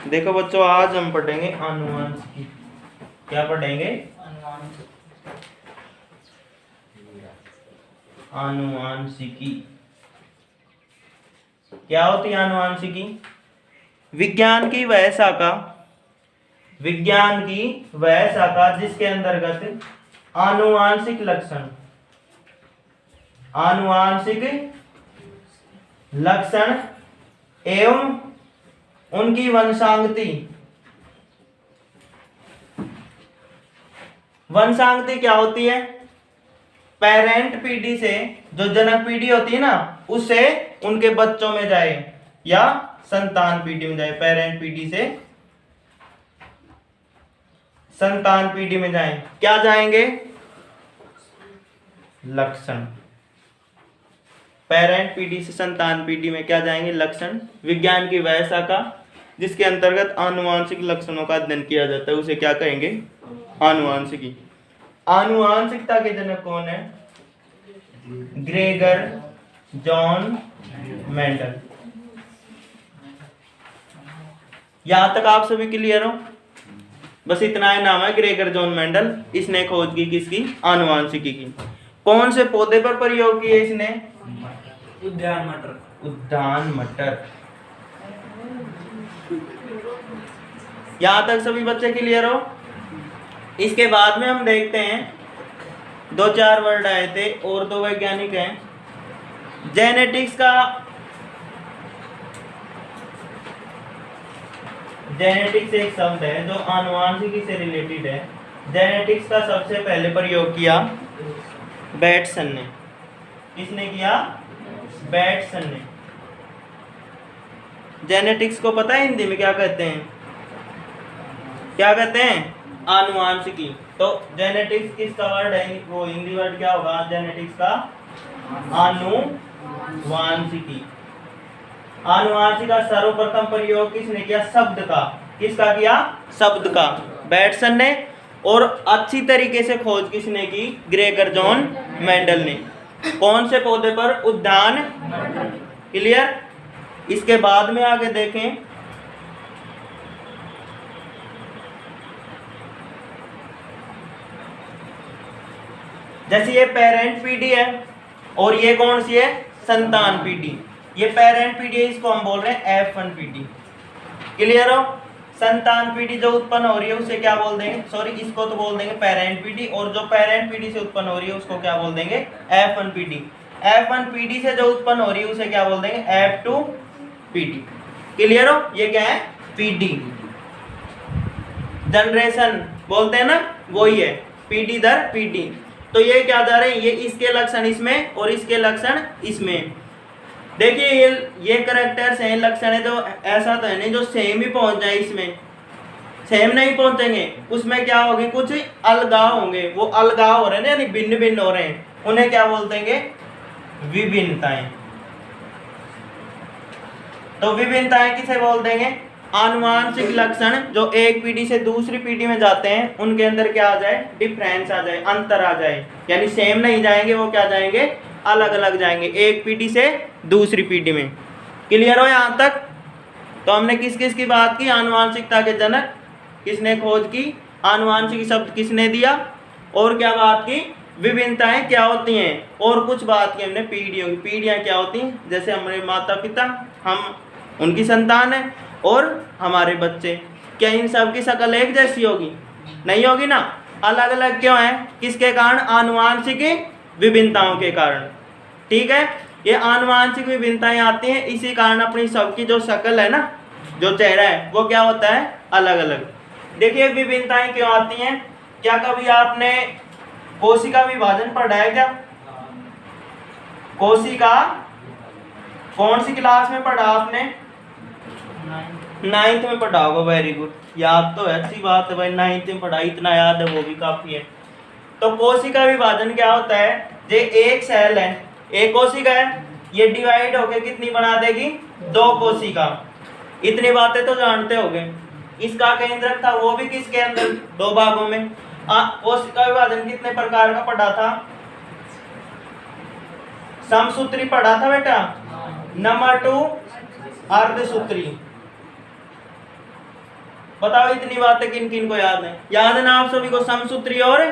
देखो बच्चों, आज हम पढ़ेंगे आनुवंशिकी। क्या पढ़ेंगे? आनुवंशिकी। क्या होती है आनुवंशिकी? विज्ञान की वह शाखा जिसके अंतर्गत आनुवंशिक लक्षण एवं उनकी वंशांगति क्या होती है? पेरेंट पीढ़ी से, जो जनक पीढ़ी होती है ना, उससे उनके बच्चों में जाए या संतान पीढ़ी में जाए। पेरेंट पीढ़ी से संतान पीढ़ी में जाए, क्या जाएंगे? लक्षण। पेरेंट पीढ़ी से संतान पीढ़ी में क्या जाएंगे? लक्षण। विज्ञान की वह शाखा जिसके अंतर्गत आनुवंशिक लक्षणों का अध्ययन किया जाता है, उसे क्या कहेंगे? आनुवंशिकी। आनुवंशिकता के जनक कौन है? Gregor John Mendel. यहां तक आप सभी क्लियर हो? बस इतना ही नाम है, ग्रेगर जॉन मेंडल। इसने खोज की किसकी? आनुवंशिकी की। कौन से पौधे पर प्रयोग किए इसने? उद्यान मटर। यहां तक सभी बच्चे क्लियर हो? इसके बाद में हम देखते हैं, 2-4 वर्ड आए थे और 2 वैज्ञानिक हैं। जेनेटिक्स एक शब्द है जो आनुवंशिकी से रिलेटेड है। जेनेटिक्स का सबसे पहले प्रयोग किया बैटसन ने। किसने किया? बैटसन ने। जेनेटिक्स को पता है हिंदी में क्या कहते हैं? क्या कहते हैं? आनुवंशिकी। तो जेनेटिक्स किसका वर्ड है? वो हिंदी वर्ड क्या होगा जेनेटिक्स का? आनुवंशिकी। आनुवंशिकी का सर्वप्रथम प्रयोग किसने किया? शब्द का। किसका किया? शब्द का, बैटसन ने। और अच्छी तरीके से खोज किसने की? ग्रेगर जॉन मेंडल ने। कौन से पौधे पर? उद्यान। क्लियर? इसके बाद में आगे देखें, जैसे ये पेरेंट पीढ़ी है और ये कौन सी है? संतान पीढ़ी। ये पेरेंट पीढ़ी है, इसको हम बोल रहे हैं F1 पीढ़ी। क्लियर हो? संतान पीढ़ी जो उत्पन्न हो रही है उसे क्या बोल देंगे? सॉरी, इसको तो बोल देंगे पेरेंट पीढ़ी, और जो पेरेंट पीढ़ी से उत्पन्न हो रही है उसको क्या बोल देंगे? F1 पीढ़ी। F1 पीढ़ी से जो उत्पन्न हो रही है उसे क्या बोल देंगे? F2 पीढ़ी। क्लियर हो? ये क्या है? पीढ़ी। जनरेशन बोलते हैं ना, वही है, पीढ़ी दर पीढ़ी। तो ये क्या जा रहे हैं? ये इसके लक्षण इसमें और इसके लक्षण इसमें। देखिए ये कैरेक्टर्स हैं, लक्षण है, जो ऐसा तो है नहीं जो सेम ही पहुंच जाए इसमें। सेम नहीं पहुंचेंगे, उसमें क्या होगी? कुछ अलगाव होंगे। वो अलगाव हो रहे हैं यानी भिन्न भिन्न हो रहे हैं, उन्हें क्या बोल देंगे? विभिन्नताएं। तो विभिन्नताएं किसे बोल देंगे? आनुवंशिक लक्षण जो एक पीढ़ी से दूसरी पीढ़ी में जाते हैं, उनके अंदर क्या आ जाए? डिफरेंस आ जाए, अंतर आ जाए। यानी सेम नहीं जाएंगे, वो क्या जाएंगे? अलग अलग जाएंगे, एक पीढ़ी से दूसरी पीढ़ी में। क्लियर हो यहाँ तक? तो हमने किस किस की बात की? आनुवंशिकता के जनक किसने खोज की? आनुवंशिक शब्द किसने दिया? और क्या बात की? विभिन्नताएं क्या होती हैं? और कुछ बात की हमने पीढ़ियों की। पीढ़ियां क्या होती हैं? जैसे हमारे माता पिता, हम उनकी संतान है, और हमारे बच्चे। क्या इन सब की शक्ल एक जैसी होगी? नहीं होगी ना। अलग अलग क्यों है? किसके कारण? आनुवंशिक विभिन्नताओं के कारण। ठीक है? ये आनुवंशिक विभिन्नताएं आती हैं, इसी कारण अपनी सबकी जो शक्ल है ना, जो चेहरा है, वो क्या होता है? अलग अलग। देखिए विभिन्नताएं क्यों आती हैं? क्या कभी आपने कोशिका विभाजन पढ़ा है क्या? कोशिका कौन सी क्लास में पढ़ा आपने? 9th में पढ़ा होगा। वेरी गुड, याद तो है, अच्छी बात है भाई। 9th में पढ़ा, इतना याद है वो भी काफी है। तो कोशिका विभाजन क्या होता है? ये एक सेल है, एक कोशिका है, ये डिवाइड होके कितनी बना देगी? 2 कोशिका। इतनी बातें तो जानते होगे। इसका केंद्रक था वो भी किसके अंदर? 2 भागों में। कोशिका विभाजन कितने प्रकार का पढ़ा था? समसूत्री पढ़ा था बेटा। नंबर 2 अर्धसूत्री। बताओ इतनी बातें किन किन को याद है? याद है ना आप सभी को? समसूत्री और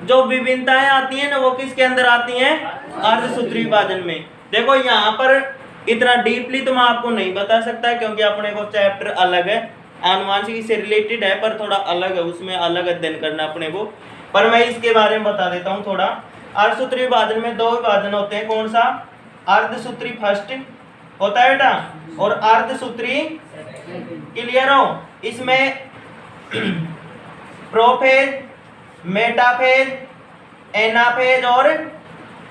जो विभिन्नताएं आती हैं ना वो किसके अंदर आती हैं? अर्धसूत्री विभाजन में। देखो यहाँ पर इतना डीपली तो मैं आपको नहीं बता सकता क्योंकि अपने को चैप्टर अलग है, आनुवांशिकी से रिलेटेड है पर थोड़ा अलग है, उसमें अलग अध्ययन करना अपने को। पर मैं इसके बारे में बता देता हूँ थोड़ा। अर्धसूत्री विभाजन में दो विभाजन होते हैं। कौन सा? अर्धसूत्री फर्स्ट होता है बेटा और अर्धसूत्री। क्लियर हो? इसमें प्रोफेज, मेटाफेज, एनाफेज और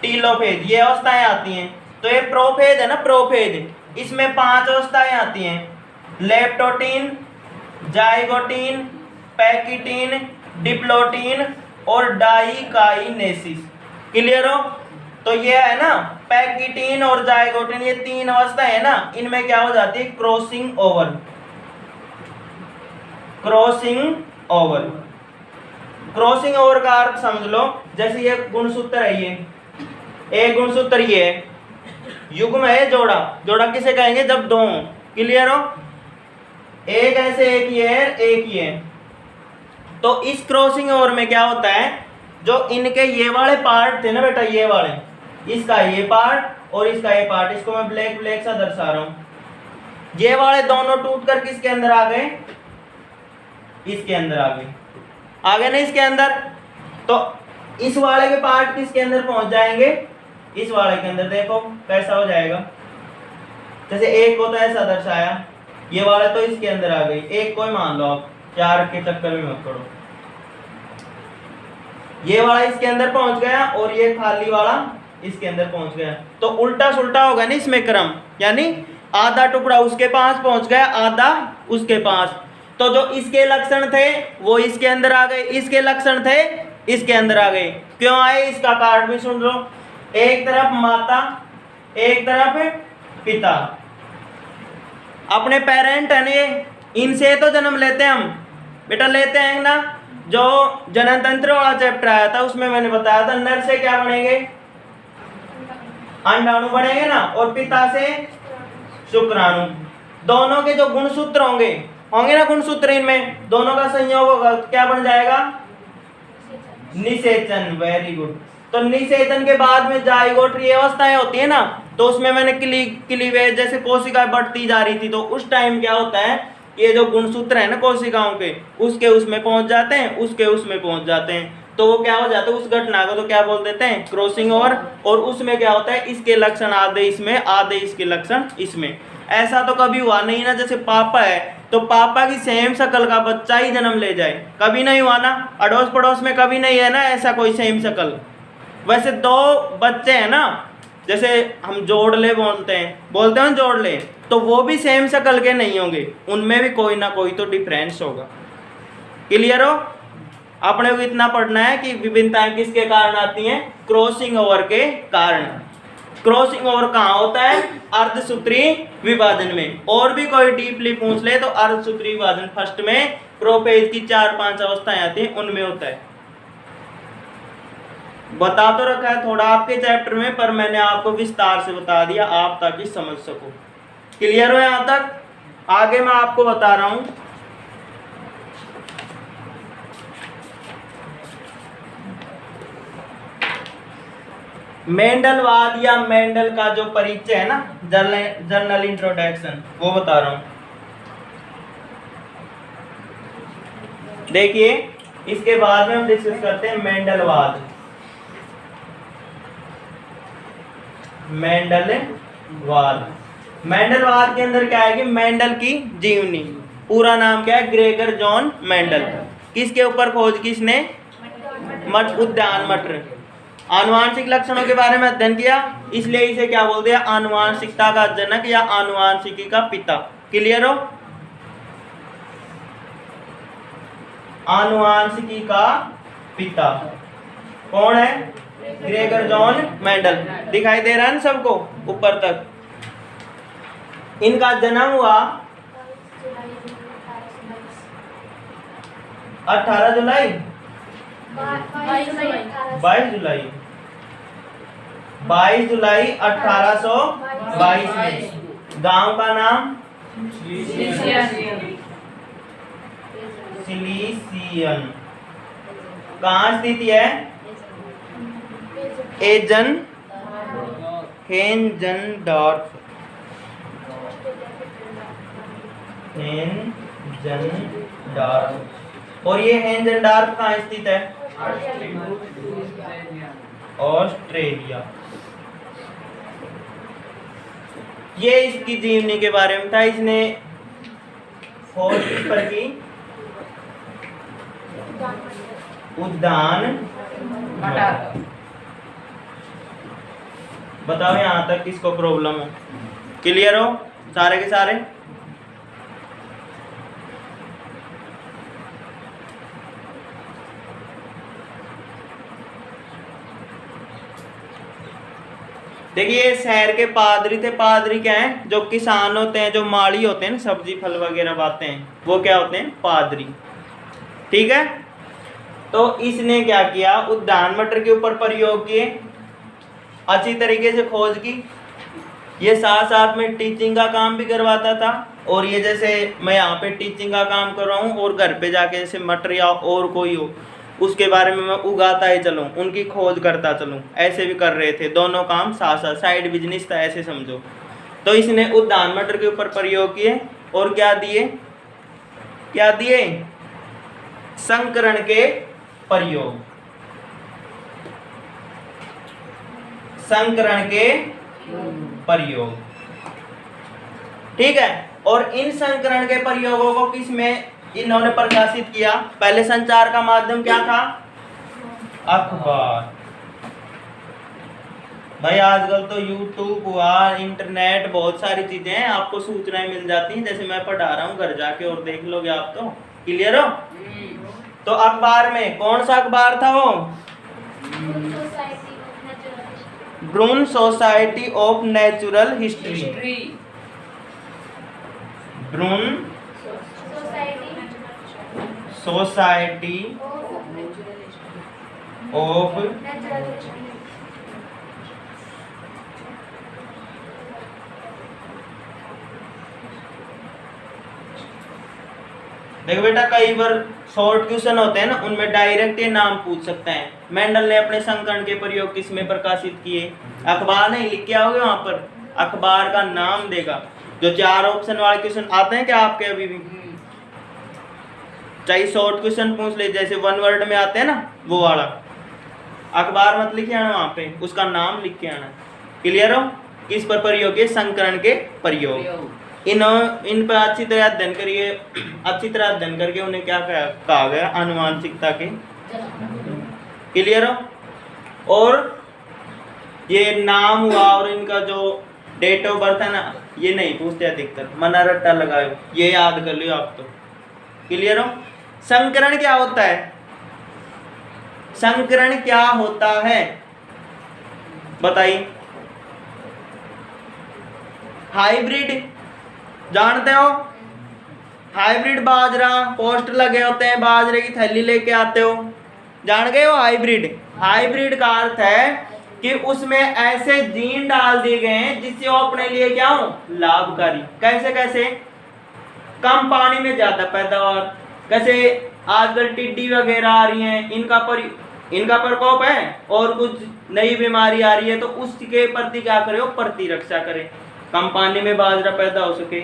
टीलोफेज ये अवस्थाएं आती हैं। तो ये प्रोफेज है ना, प्रोफेज, इसमें 5 अवस्थाएं आती हैं। लेप्टोटीन, जाइगोटीन, पैकिटीन, डिप्लोटीन और डाइकाइनेसिस। क्लियर हो? तो ये है ना पैकिटीन और जाइगोटीन, ये 3 अवस्थाएं है ना, इनमें क्या हो जाती है? Crossing over. Crossing over, crossing over का अर्थ समझ लो, जैसे ये गुणसूत्र है, ये एक गुणसूत्र, ये युग्म है, जोड़ा। जोड़ा किसे कहेंगे? जब दो हों। क्लियर हो? एक ऐसे एक ये है, एक ये है। तो इस क्रॉसिंग ओवर में क्या होता है? जो इनके ये वाले पार्ट थे ना बेटा, ये वाले, इसका ये पार्ट और इसका ये पार्ट, इसको मैं ब्लैक ब्लैक सा दर्शा रहा हूं। ये वाले दोनों टूटकर किसके अंदर आ गए? इसके अंदर आ गए। आ गए ना इसके अंदर। तो इस वाले के पार्ट किसके अंदर पहुंच जाएंगे? इस वाले के अंदर। देखो कैसा हो जाएगा, जैसे एक को तो ऐसा दर्शाया, ये वाले तो इसके अंदर आ गई, एक को ही मान लो आप, 4 के चक्कर में मत पड़ो। ये वाला इसके अंदर पहुंच गया और ये खाली वाला इसके अंदर पहुंच गया। तो उल्टा सुल्टा होगा ना इसमें क्रम, यानी आधा टुकड़ा उसके पास पहुंच गया, आधा उसके पास। तो जो इसके लक्षण थे वो इसके अंदर आ गए, इसके लक्षण थे इसके अंदर आ गए। क्यों आए? इसका कारण भी सुन लो। एक तरफ माता, एक तरफ पिता, अपने पेरेंट है ये, इनसे तो जन्म लेते हैं हम बेटा, लेते हैं ना। जो जनन तंत्र वाला चैप्टर आया था उसमें मैंने बताया था, नर से क्या बनेंगे? अंडाणु बनेंगे ना, और पिता से शुक्राणु। दोनों के जो गुणसूत्र होंगे ना, गुणसूत्र, इनमें दोनों का संयोग होगा, क्या बन जाएगा? निषेचन। Very good. तो निषेचन के बाद में जाइगोट अवस्थाएं होती है ना, तो उसमें मैंने क्लीवेज, जैसे कोशिकाएं बढ़ती जा रही थी, तो उस टाइम क्या होता है? ये जो गुणसूत्र है ना कोशिकाओं के, उसके उसमें पहुंच जाते हैं, उसके उसमें पहुंच जाते हैं। तो वो क्या हो जाता है? उस घटना को तो क्या बोल देते हैं? Crossing over. और उसमें क्या होता है? इसके लक्षण आधे इसमें, आधे इसके लक्षण इसमें। ऐसा तो कभी हुआ नहीं ना, जैसे पापा है तो पापा की सेम शक्ल का बच्चा ही जन्म ले जाए, कभी नहीं हुआ ना। अड़ोस पड़ोस में कभी नहीं है ना ऐसा कोई सेम शक्ल। वैसे 2 बच्चे हैं ना, जैसे हम जोड़ ले बोलते हैं जोड़ ले, तो वो भी सेम शक्ल के नहीं होंगे, उनमें भी कोई ना कोई तो डिफरेंस होगा। क्लियर हो? अपने को इतना पढ़ना है कि विभिन्नताएं किसके कारण आती हैं? क्रॉसिंग ओवर के कारण। क्रॉसिंग ओवर कहाँ होता है? अर्धसूत्री विभाजन में। और भी कोई डीपली पूछ ले तो अर्धसूत्री विभाजन फर्स्ट में प्रोफेज की 4-5 अवस्थाएं आती हैं, उनमें होता है। बता तो रखा है थोड़ा आपके चैप्टर में, पर मैंने आपको विस्तार से बता दिया आप ताकि समझ सको। क्लियर हो यहां तक? आगे मैं आपको बता रहा हूं। मेंडलवाद या मेंडल का जो परिचय है ना, जर्नल इंट्रोडक्शन, वो बता रहा हूं। देखिए इसके बाद में हम डिस्कस करते हैं मेंडलवाद। मेंडलवाद के अंदर क्या है कि मेंडल की जीवनी, पूरा नाम क्या है? Gregor John Mendel. किसके ऊपर खोज की इसने? उद्यान मटर। आनुवांशिक लक्षणों के बारे में अध्ययन किया, इसलिए इसे क्या बोल दिया? आनुवांशिकता का जनक या आनुवांशिकी का पिता। क्लियर हो? आनुवांशिकी का पिता कौन है? Gregor John Mendel. दिखाई दे रहा है ना सबको ऊपर तक? इनका जन्म हुआ 18 जुलाई 22 जुलाई 1822 में। गांव का नाम सिलिशियन कहाँ स्थित है? हेंजनडॉर्फ और ये हेंजनडॉर्फ कहाँ स्थित है? ऑस्ट्रेलिया। ये इसकी जीवनी के बारे में था। इसने खोज किस पर की? उद्यान। बताओ यहाँ तक किसको प्रॉब्लम हो? क्लियर हो सारे के सारे? देखिए शहर के पादरी थे। पादरी क्या है? जो किसान होते हैं, जो माली होते हैं ना, सब्जी फल वगैरह बाते हैं, वो क्या होते हैं? पादरी। ठीक है। तो इसने क्या किया? उद्यान मटर के ऊपर प्रयोग किए, अच्छी तरीके से खोज की। ये साथ साथ में टीचिंग का काम भी करवाता था। और ये जैसे मैं यहाँ पे टीचिंग का काम कर रहा हूँ और घर पे जाके जैसे मटर या और कोई हो उसके बारे में मैं उगाता ही चलूँ, उनकी खोज करता चलूँ, ऐसे भी कर रहे थे। दोनों काम साथ साथ, साइड बिजनेस था, ऐसे समझो। तो इसने उद्यान मटर के ऊपर प्रयोग किए और क्या दिए? क्या दिए? संकरण के प्रयोग। संकरण के प्रयोग। ठीक है। और इन संकरण के प्रयोगों को किस में इन्होंने प्रकाशित किया? पहले संचार का माध्यम क्या था? अखबार। भाई आजकल तो यूट्यूब हुआ, इंटरनेट, बहुत सारी चीजें हैं, आपको सूचनाएं मिल जाती हैं। जैसे मैं पढ़ा रहा हूँ, घर जाके और देख लोगे आप तो। क्लियर हो? तो अखबार में कौन सा अखबार था वो? Brunn Society of Natural History. Brunn Society of देखो बेटा, कई बार शॉर्ट क्वेश्चन होते हैं ना, उनमें डायरेक्ट ये नाम पूछ सकते हैं। मेंडल ने अपने संकरण के प्रयोग किस में प्रकाशित किए? अखबार नहीं लिख के आओगे वहां पर, अखबार का नाम देगा। जो 4 ऑप्शन वाले क्वेश्चन आते हैं क्या आपके अभी भी? चाहे शॉर्ट क्वेश्चन पूछ ले, जैसे 1 वर्ड में आते हैं ना, वो वाला। अखबार मत लिखे आना वहां पे, उसका नाम लिख के आना। क्लियर हो? किस पर प्रयोग है? संकरण के प्रयोग। इन पर अच्छी तरह अध्ययन करिए। अच्छी तरह अध्ययन करके उन्हें क्या कहा गया? आनुवांशिकता के। क्लियर हो? और ये नाम हुआ और इनका जो डेट ऑफ बर्थ है ना, ये नहीं पूछते अधिकतर, मना रट्टा लगाओ, ये याद कर लियो आप तो। क्लियर हो? संकरण क्या होता है? संकरण क्या होता है बताइए? हाइब्रिड जानते हो? हाइब्रिड बाजरा, पोस्ट लगे होते हैं, बाजरे की थैली लेके आते हो, जान गए हो? हाइब्रिड। हाइब्रिड का अर्थ है कि उसमें ऐसे जीन डाल दिए गए हैं जिससे वो अपने लिए क्या हो? लाभकारी। कैसे कैसे? कम पानी में ज्यादा पैदावार। कैसे? आजकल टिड्डी वगैरह आ रही हैं, इनका प्रकोप है और कुछ नई बीमारी आ रही है, तो उसके प्रति क्या करे? प्रतिरक्षा करे। कम पानी में बाजरा पैदा हो सके,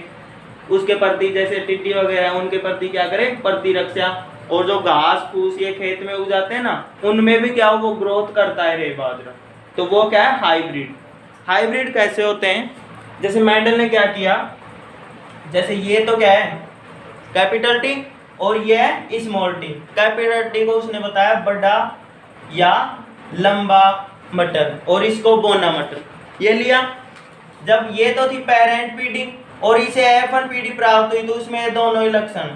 उसके प्रति जैसे टिड्डी वगैरह उनके प्रति क्या करे? प्रतिरक्षा। और जो घास फूस ये खेत में उग जाते हैं ना, उनमें भी क्या हो? वो ग्रोथ करता है रे बाजरा। तो वो क्या है? हाइब्रिड। हाइब्रिड कैसे होते हैं? जैसे मेंडल ने क्या किया, जैसे ये तो क्या है? कैपिटल टी और ये है स्मॉल टी। कैपिटल टी को उसने बताया बड़ा या लंबा मटर, और इसको बोना मटर। ये लिया। जब ये तो थी पेरेंट पीढ़ी और इसे F1 पीढ़ी प्राप्त हुई, तो उसमें दोनों ही लक्षण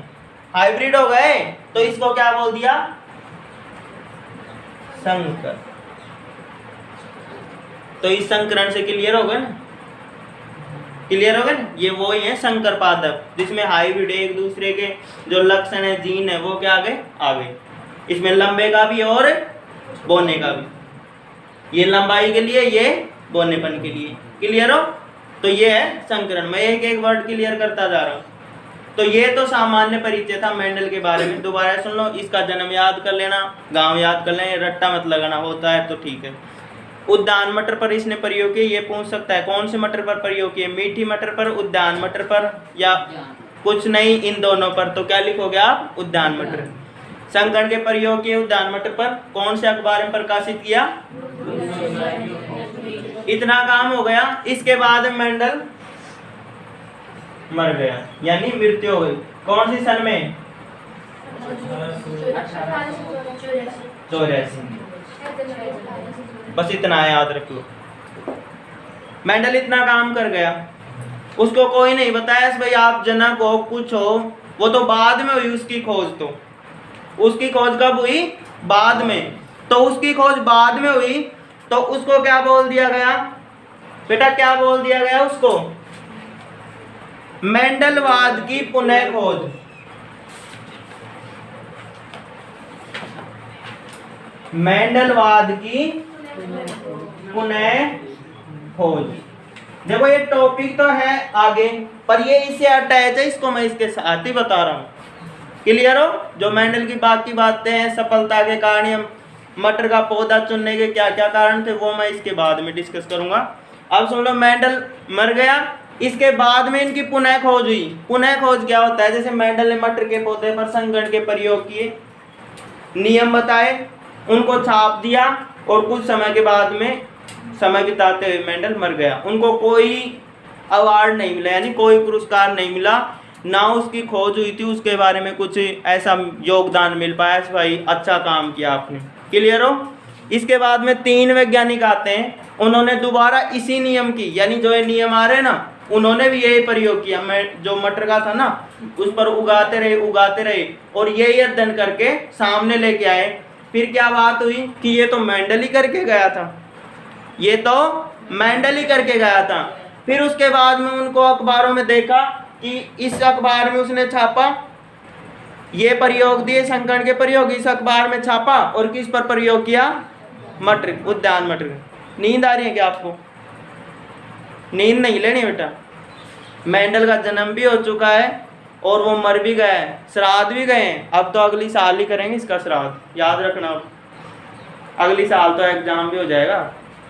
हाइब्रिड हो गए, तो इसको क्या बोल दिया? संकर। तो इस संकरण से क्लियर हो गए ना? क्लियर हो गए ना? ये वो ही है संकर पादप, जिसमें हाइब्रिड एक दूसरे के जो लक्षण है, जीन है, वो क्या आ गए। इसमें लंबे का भी और बोने का भी। ये लंबाई के लिए, ये बोनेपन के लिए। क्लियर हो? तो ये है संकरण। मैं एक एक वर्ड क्लियर करता जा रहा हूँ। तो ये तो सामान्य परिचय था मेंडल के बारे में, दोबारा सुन लो। इसका जन्म याद कर लेना, गांव याद कर लेना, रट्टा मत लगाना, होता है तो ठीक है। उद्यान मटर पर इसने प्रयोग किए, ये पूछ सकता है कौन से मटर पर प्रयोग किए, मीठी मटर पर, उद्यान मटर पर, या कुछ नहीं इन दोनों पर। तो क्या लिखोगे आप, उद्यान मटर। संगण के प्रयोग किए उद्यान मटर पर, कौन से अखबार में प्रकाशित किया। इतना काम हो गया। इसके बाद मेंडल मर गया, यानी मृत्यु हो गई। कौन सी सन में, 84। बस इतना याद रख लो। मेंडल इतना काम कर गया, उसको कोई नहीं बताया भाई आप जनक हो कुछ हो, वो तो बाद में हुई उसकी खोज। तो उसकी खोज कब हुई, बाद में। तो उसकी खोज बाद में हुई तो उसको क्या बोल दिया गया बेटा, क्या बोल दिया गया उसको, मेंडलवाद की पुनः खोज। मेंडलवाद की पुनः खोज। देखो ये टॉपिक तो है आगे, पर ये इससे अटैच है, इसको मैं इसके साथ ही बता रहा हूँ। क्लियर हो। जो मेंडल की बाकी बातें हैं, सफलता के कारण हम मटर का पौधा चुनने के क्या क्या कारण थे, वो मैं इसके बाद में डिस्कस करूंगा। अब सुन लो, मेंडल मर गया, इसके बाद में इनकी पुनः खोज हुई। पुनः खोज क्या होता है, जैसे मेंडल ने मटर के पौधे पर संगण के प्रयोग किए, नियम बताए, उनको छाप दिया, और कुछ समय के बाद में समय बिताते हुए मेंडल मर गया। उनको कोई अवार्ड नहीं मिला, यानी कोई पुरस्कार नहीं मिला, ना उसकी खोज हुई थी उसके बारे में कुछ ऐसा योगदान मिल पाया भाई अच्छा काम किया आपने। क्लियर हो। इसके बाद में 3 वैज्ञानिक आते हैं, उन्होंने दोबारा इसी नियम की, यानी जो ये नियम आ रहे हैं ना, उन्होंने भी यही प्रयोग किया। मैं जो मटर का था ना उस पर उगाते रहे और यही अध्ययन करके सामने लेके आए। फिर क्या बात हुई कि ये तो मेंडल ही करके गया था, ये तो मेंडल ही करके गया था। फिर उसके बाद में उनको अखबारों में देखा कि इस अखबार में उसने छापा, ये प्रयोग दिए संकरण के प्रयोग, इस अखबार में छापा, और किस पर प्रयोग किया, मटर, उद्यान मटर। नींद आ रही है क्या आपको, नींद नहीं लेनी बेटा। मेंडल का जन्म भी हो चुका है और वो मर भी गया है, श्राद्ध भी गए हैं। अब तो अगली साल ही करेंगे इसका श्राद्ध, याद रखना। अगली साल तो एग्जाम भी हो जाएगा,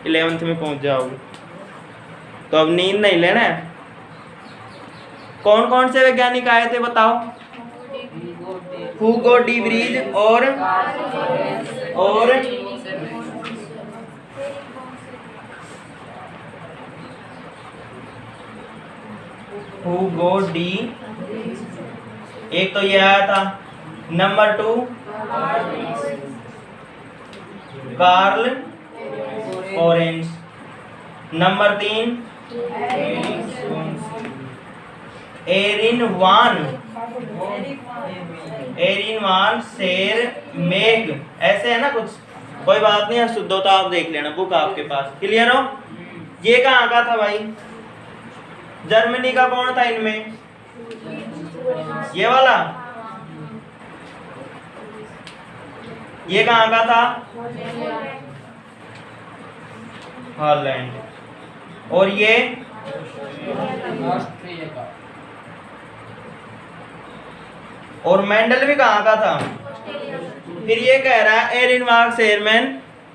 11th में पहुंच जाओगे, तो अब नींद नहीं लेना है। कौन कौन से वैज्ञानिक आए थे बताओ, हुगो डी व्रीज और हुगो डी, एक तो ये आया था। Number 2 Carl Correns. Number 3 Erich von Tschermak, ऐसे है ना कुछ, कोई बात नहीं है, शुद्धता आप देख लेना, बुक आपके पास। क्लियर हो। ये कहाँ का था भाई, जर्मनी का कौन था इनमें, ये वाला, ये कहाँ का था, हॉलैंड। और ये और मेंडल भी कहाँ का था। फिर ये कह रहा है एरिन वाग शेरमैन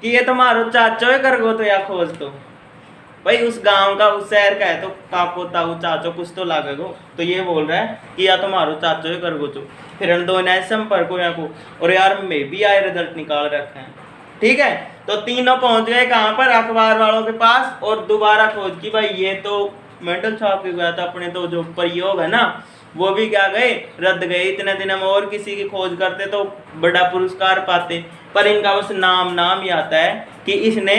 कि ये तुम्हारो चाचो है करगो तो या खोज। तो भाई उस गांव का उस शहर का है तो काको ताऊ चाचो कुछ तो लागेगो, तो ये बोल रहा है कि या तुम्हारो चाचो है करगो तो। फिर हम दोनों संपर्क हो यहाँ को, और यार मैं भी आए रिजल्ट निकाल रखे हैं। ठीक है, तो तीनों पहुंच गए कहाँ पर, अखबार वालों के पास, और दोबारा खोज की भाई ये तो मेंडल छाप के गया था, अपने तो जो प्रयोग है ना वो भी क्या गए, रद्द गए। इतने दिन हम और किसी की खोज करते तो बड़ा पुरस्कार पाते, पर इनका बस नाम ही आता है कि इसने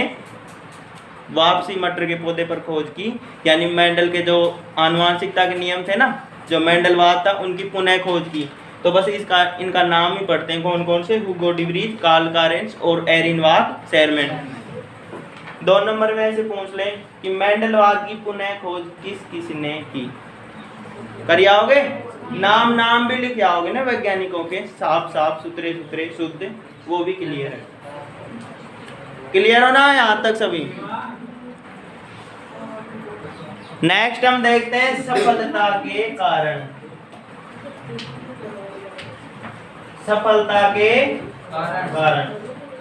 वापसी मटर के पौधे पर खोज की, यानी मेंडल के जो आनुवांशिकता के नियम थे ना, जो मेंडलवाद था, उनकी पुनः खोज की। तो बस इनका नाम ही पढ़ते हैं, कौन कौन से, हुगो डी व्रीज, कार्ल ऑरेंज और एरिन वाग शेरमैन। 2 नंबर में से पूछ लें कि मेंडलवाद की पुनः खोज किसने की, कर आओगे, नाम भी लिख आओगे ना वैज्ञानिकों के, साफ सुथरे शुद्ध, वो भी क्लियर है। क्लियर हो ना यहाँ तक सभी। नेक्स्ट हम देखते हैं सफलता के कारण। सफलता के कारण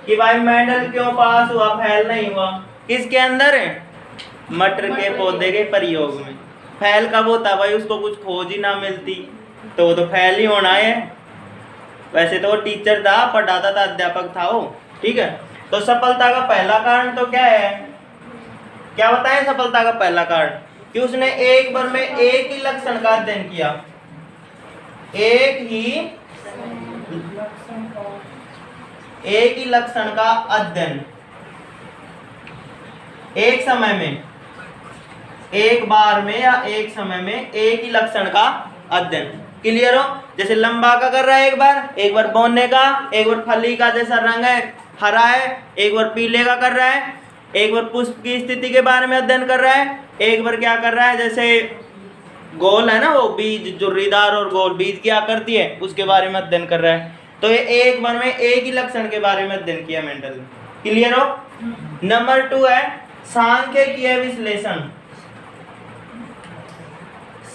कि भाई मेंडल क्यों पास हुआ, फेल नहीं हुआ। किसके अंदर है? मटर के पौधे के प्रयोग में। फेल कब होता भाई? उसको कुछ खोज ही ना मिलती तो वो तो फेल ही होना है। वैसे तो वो टीचर था, पढ़ाता था, अध्यापक था वो, ठीक है। तो सफलता का पहला कारण तो क्या है? क्या बताएं सफलता का पहला कारण? कि उसने एक बार में एक ही लक्षण का अध्ययन किया, एक ही लक्षण का अध्ययन, एक समय में, एक बार में या एक समय में एक ही लक्षण का अध्ययन। क्लियर हो? जैसे लंबा का कर रहा है, एक बार बोने का, एक बार फली का जैसा रंग है हरा है, एक बार पीले का कर रहा है, एक बार पुष्प की स्थिति के बारे में अध्ययन कर रहा है, एक बार क्या कर रहा है, जैसे गोल है ना वो बीज, जुर्रीदार और गोल बीज की आकृति है, उसके बारे में अध्ययन कर रहा है। तो ये एक बार में एक ही लक्षण के बारे में अध्ययन किया मेंडल ने। क्लियर हो? नंबर 2 है सांख्यिकीय विश्लेषण।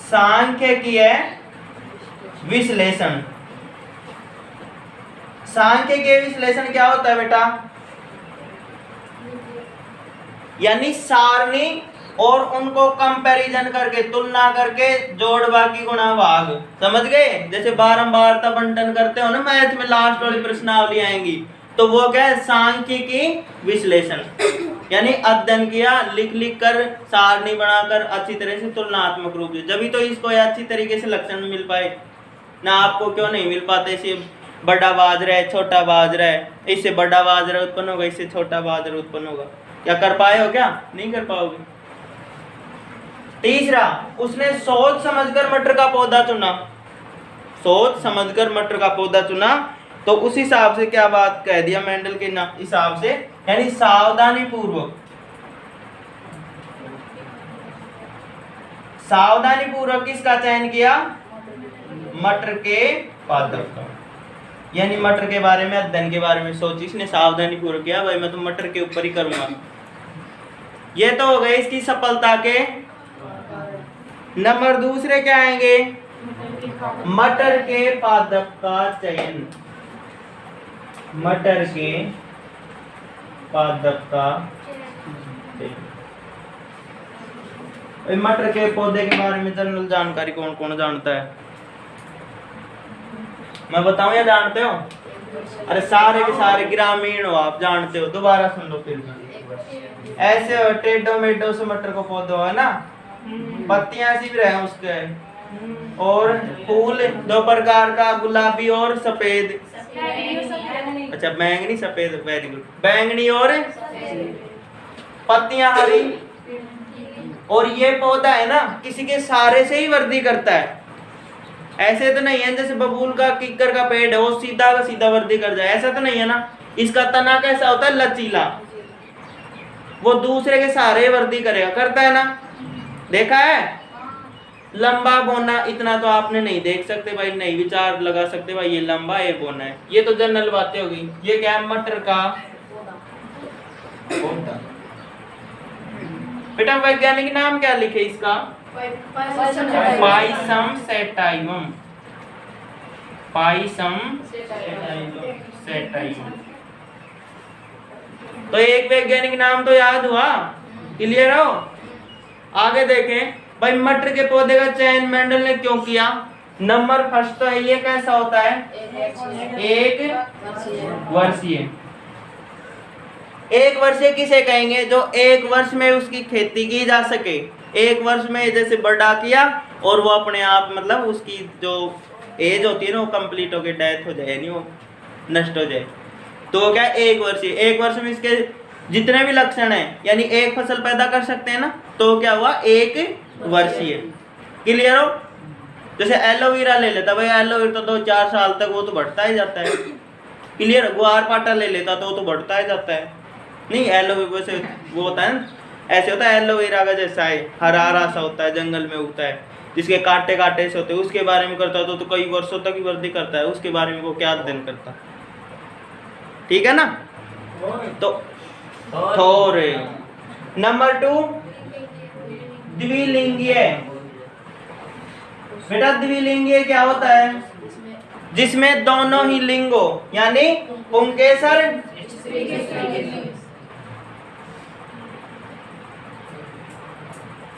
सांख्यिकीय विश्लेषण। सांख्यिकीय विश्लेषण क्या होता है बेटा? यानी सारणी और उनको कंपैरिजन करके, तुलना करके, जोड़ बाकी गुणा भाग। समझ गए? जैसे बारंबारता बंटन करते हो ना मैथ में, लास्ट वाली प्रश्नावली आएंगी, तो वो क्या है? सांख्यिकी विश्लेषण। यानी अध्ययन किया, लिख लिख कर, सारणी बनाकर, अच्छी तरह से तुलनात्मक रूप से, जब तो इसको अच्छी तरीके से लक्षण मिल पाए ना। आपको क्यों नहीं मिल पाते? इसे बड़ा बाजरा है, छोटा बाजरा है, इससे बड़ा बाजरा उत्पन्न होगा, इससे छोटा बाजरा उत्पन्न होगा। क्या कर पाए हो? क्या नहीं कर पाओगे। तीसरा, उसने सोच समझकर मटर का पौधा चुना। सोच समझकर मटर का पौधा चुना, तो उस हिसाब से क्या बात कह दिया मेंडल के ना हिसाब से, यानी सावधानी पूर्वक किसका चयन किया? मटर के पादप का। यानी मटर के बारे में, अध्ययन के बारे में सोची इसने, सावधानी पूर्वक किया, भाई मैं तो मटर के ऊपर ही करूंगा। ये तो हो गए इसकी सफलता के। नंबर दूसरे क्या आएंगे? मटर के पादप का चयन। मटर के पादप का चयन। मटर के पौधे के बारे में जनरल जानकारी कौन कौन जानता है? मैं बताऊं या जानते हो? अरे सारे के सारे ग्रामीण हो, आप जानते हो। दोबारा सुन लो फिर। ऐसे हो, टेढ़ो मेढ़ो से मटर को पौधो है ना, पत्तियां ऐसी भी रहे उसके, और फूल 2 प्रकार का, गुलाबी और सफेद। अच्छा बैंगनी सफेद, वेरी गुड। बैंगनी और पत्तियां हरी। और ये पौधा है ना किसी के सहारे से ही वृद्धि करता है। ऐसे तो नहीं है जैसे बबूल का, किक्कर का पेड़ है, वो सीधा का सीधा वृद्धि कर जाए, ऐसा तो नहीं है ना। इसका तना कैसा होता है? लचीला। वो दूसरे के सहारे वृद्धि करेगा, करता है ना, देखा है। लंबा बोना इतना तो आपने नहीं देख सकते भाई, नहीं विचार लगा सकते भाई ये लंबा ये बोना है, ये तो जनरल बातें होगी। ये क्या है? मटर का पौधा। बेटा वैज्ञानिक नाम क्या लिखे इसका? पाइसम सेटाइमम। पाइसम सेटाइमम। तो एक वैज्ञानिक नाम तो याद हुआ। क्लियर हो? आगे देखें भाई, मटर के पौधे का चयन मेंडल ने क्यों किया? नंबर फर्स्ट तो है, ये कैसा होता है? एक वर्षीय। एक वर्षीय किसे कहेंगे? जो 1 वर्ष में उसकी खेती की जा सके। 1 वर्ष में जैसे बड़ा किया और वो अपने आप, मतलब उसकी जो एज होती है ना वो कंप्लीट होके डेथ हो जाए, यानी वो नष्ट हो जाए, तो क्या 1 वर्षीय। 1 वर्ष में इसके जितने भी लक्षण हैं, यानी एक फसल पैदा कर सकते हैं ना, तो क्या हुआ? 1 वर्षीय। क्लियर हो? जैसे एलोवेरा ले लेता भाई, एलोवेरा तो 2-4 साल तक वो तो बढ़ता ही जाता है। क्लियर? ग्वार पाटा ले लेता तो वो तो बढ़ता ही जाता है। नहीं, एलोवेरा से वो होता है ना, ऐसे होता है एलोवेरा का जैसा है, हरा हरा सा होता है, जंगल में उगता है, जिसके कांटे कांटे से होते हैं, उसके बारे में करता है तो कई वर्षों तक ही वृद्धि करता है, उसके बारे में वो क्या अध्ययन करता। ठीक है ना? तो थोड़े। नंबर 2 द्विलिंगीय। बेटा द्विलिंगीय क्या होता है? जिसमें दोनों ही लिंगो यानी पुंकेसर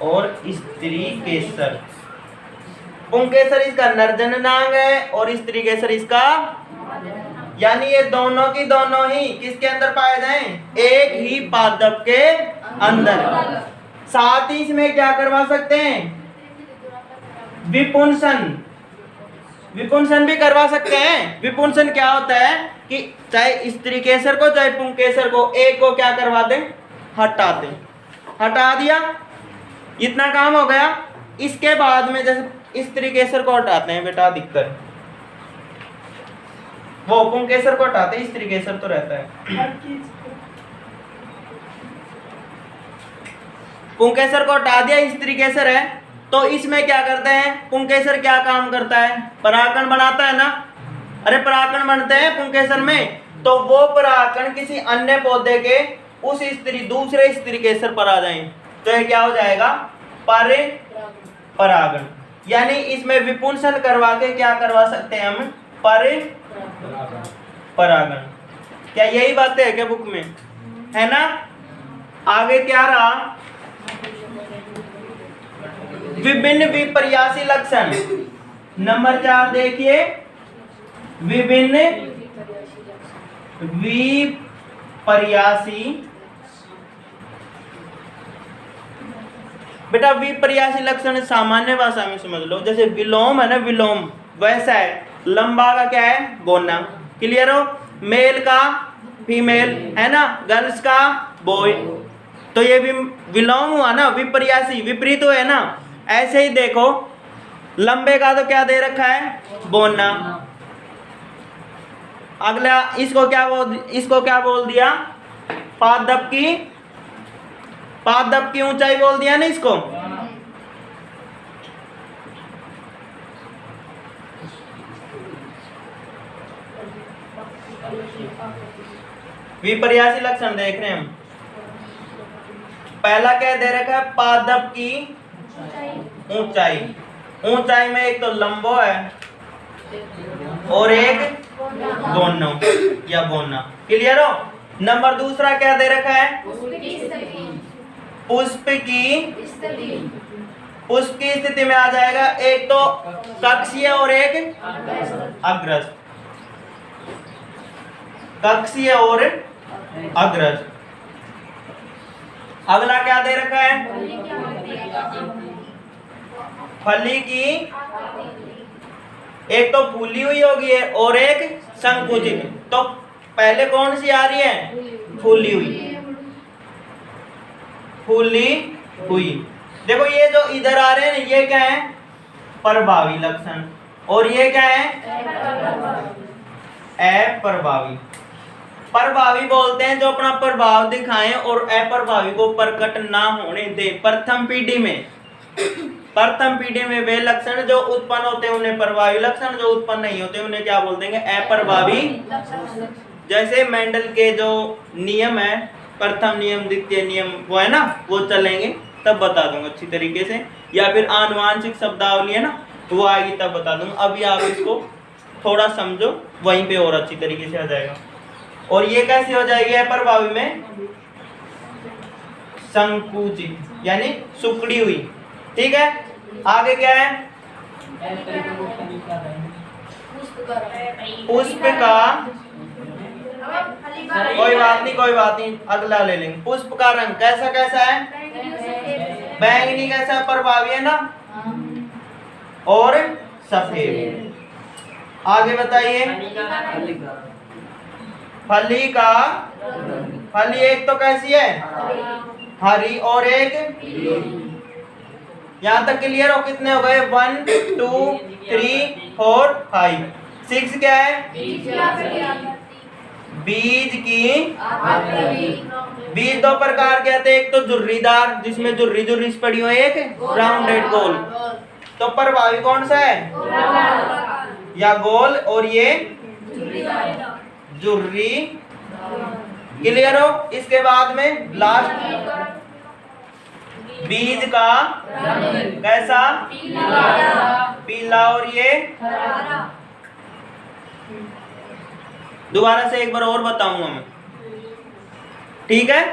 और स्त्री केसर। पुंकेसर इसका नरजननांग है और स्त्री केसर इसका, यानी ये दोनों की दोनों ही किसके अंदर पाए जाएं? एक ही पादप के अंदर। साथ ही इसमें क्या करवा सकते हैं? विपुंसन, विपुंसन भी करवा सकते हैं। विपुंसन क्या होता है कि चाहे स्त्री केसर को चाहे पुंकेसर को एक को क्या करवा दें? हटा दें। हटा दिया, इतना काम हो गया। इसके बाद में जैसे स्त्री केसर को हटाते हैं बेटा अधिकतर, वो पुंकेसर को हटाते हैं, स्त्री केसर तो रहता है। पुंकेसर को हटा दिया, स्त्री केसर है, तो इसमें क्या करते हैं? पुंकेसर क्या काम करता है? परागकण बनाता है ना। अरे परागकण बनते हैं पुंकेसर में, तो वो परागकण किसी अन्य पौधे के उस स्त्री दूसरे स्त्री केसर पर आ जाए तो ये क्या हो जाएगा? परागण। यानी इसमें विपुंसन करवा के क्या करवा सकते हैं हम? परागण। क्या यही बातें है क्या बुक में? है ना। आगे क्या रहा? विभिन्न विपर्यासी लक्षण। नंबर 4 देखिए, विभिन्न विपर्यासी। बेटा विपर्यासी लक्षण सामान्य भाषा में समझ लो, जैसे विलोम है ना, विलोम वैसा है। लंबा का क्या है? गोना। क्लियर हो? मेल का फीमेल है ना, गर्ल्स का बॉय। तो ये भी विलोम हुआ ना, विपर्यासी विपरीत है ना। ऐसे ही देखो, लंबे का तो क्या दे रखा है? बोना। अगला इसको क्या बोल दिया? पादप की ऊंचाई बोल दिया ना इसको। विपर्यासी लक्षण देख रहे हैं हम। पहला क्या दे रखा है? पादप की ऊंचाई। ऊंचाई में एक तो लंबो है और एक गोनो या गोना। क्लियर हो? नंबर दूसरा क्या दे रखा है? पुष्प की स्थिति में आ जाएगा एक तो कक्षीय और एक अग्रज। कक्षीय और अग्रज। अगला क्या दे रखा है? फली की एक तो फूली हुई होगी है और एक संकुचित। तो पहले कौन सी आ रही है? फूली हुई। देखो ये जो इधर आ रहे हैं ये क्या है? प्रभावी लक्षण। और ये क्या है? अप्रभावी। प्रभावी बोलते हैं जो अपना प्रभाव दिखाएं और अप्रभावी को प्रकट ना होने दे। प्रथम पीढ़ी में वे लक्षण जो उत्पन्न होते हैं उन्हें प्रभावी लक्षण, जो उत्पन्न नहीं होते उन्हें क्या बोल देंगे? अप्रभावी। जैसे मेंडल के जो नियम है, प्रथम नियम द्वितीय नियम, वो है ना, वो चलेंगे तब बता दूंगा अच्छी तरीके से। या फिर आनुवांशिक शब्दावली है ना, वो आएगी तब बता दूंगा। अभी आप इसको थोड़ा समझो, वहीं पे और अच्छी तरीके से आ जाएगा। और ये कैसे हो जाएगी? अप्रभावी में संकुचित यानी सुकड़ी हुई। ठीक है, आगे क्या है? पुष्प का, कोई बात नहीं, अगला ले लेंगे। पुष्प का रंग कैसा है? बैंगनी। कैसा? प्रभावी है ना, और सफेद। आगे बताइए। फली एक तो कैसी है? हरी और एक, यहां तक क्लियर हो? कितने हो गए? 1 2 3 4 5 6 क्या है? बीज की। बीज दो प्रकार के आते हैं, एक तो झुर्रीदार जिसमें झुर्री पड़ी हो, एक राउंडेड गोल। तो प्रभावी कौन सा है? या गोल, और ये झुर्री। क्लियर हो? इसके बाद में लास्ट बीज का कैसा? पीला। और ये दोबारा से एक बार और बताऊंगा मैं, ठीक है।